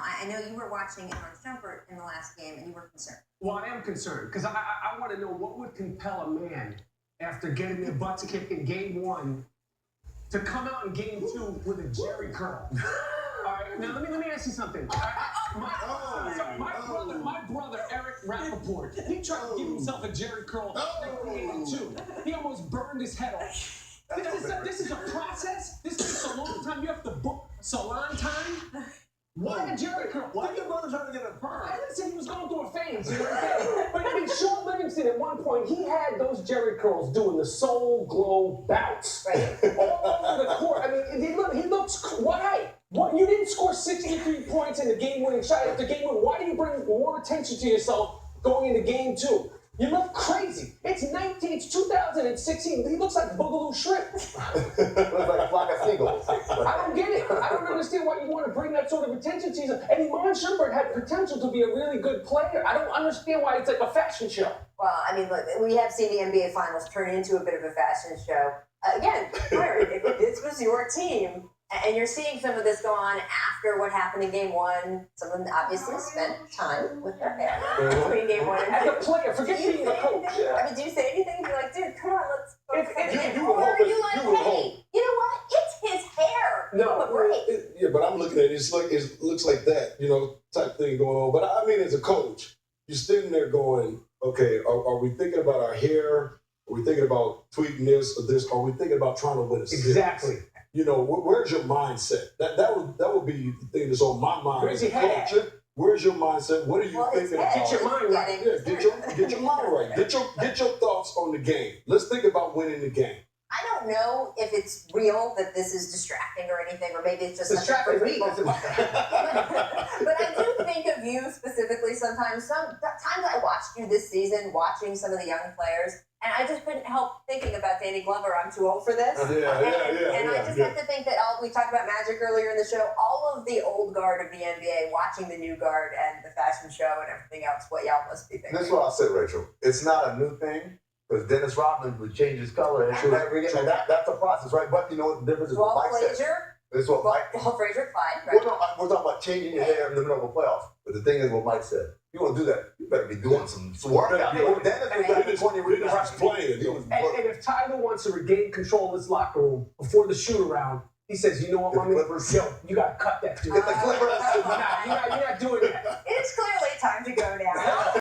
I know you were watching it on Shumpert in the last game, and you were concerned. Well, I am concerned because I want to know what would compel a man after getting their butts kicked in game 1 to come out in game 2 with a jerry curl. All right, now let me ask you something. My brother Eric Rapaport, he tried to give himself a jerry curl in game 2. He almost burned his head off. This is a process. This takes a long time. You have to book salon time. Why a jerry curl? Why your brother trying to get a perm? Listen, he was going through a phase, you know what I'm saying? But I mean, Sean Livingston at one point, he had those jerry curls doing the soul glow bounce all over the court. I mean, he looks, why? What, you didn't score 63 points in the game-winning shot after game 1. Why do you bring more attention to yourself going into game 2? You look crazy. It's 2016. He looks like Boogaloo Shrimp. Looks like a flock of seagulls. I don't get it. I don't understand why you want to bring that sort of attention to yourself. And Iman Shumpert had potential to be a really good player. I don't understand why it's like a fashion show. Well, I mean, look, we have seen the NBA Finals turn into a bit of a fashion show. Again, Byron, if this was your team, and you're seeing some of this go on after what happened in game 1. Someone obviously spent time with their hair between game 1 and 2. As a player, forget being a coach. I mean, do you say anything? You're like, dude, come on, let's. You Or are you like, hey, you know what? It's his hair. No, yeah, but I'm looking at it. It looks like that, type thing going on. But I mean, as a coach, you're sitting there going, okay, are we thinking about our hair? Are we thinking about tweaking this or this? Are we thinking about trying to win a series? Exactly. Where's your mindset? That would be the thing that's on my mind. Where's your head at? Where's your mindset? What are you thinking about? Get your mind right. Yeah, get your mind right. Get your thoughts on the game. Let's think about winning the game. I don't know if it's real that this is distracting or anything, or maybe it's just distracting me. But I do think of you specifically sometimes. Sometimes I watched you this season, watching some of the young players, and I just couldn't help thinking about Danny Glover. I'm too old for this. And I just have to think that we talked about Magic earlier in the show. All of the old guard of the NBA watching the new guard and the fashion show and everything else. What y'all must be thinking. This is what I said, Rachel. It's not a new thing. Because Dennis Rodman would change his color every game. That's a process, right? But you know what the difference is? Walt Frazier. This is what Mike. Walt Frazier, fine. Right? We're talking about changing your hair in the middle of a playoff. But the thing is, what Mike said. If you want to do that, you better be doing some workout. Dennis was playing. And if Tyler wants to regain control of his locker room before the shoot-around, he says, you know what, mommy? Yo, you got to cut that dude. Get the Clippers. You're not doing that. It's clearly time to go now.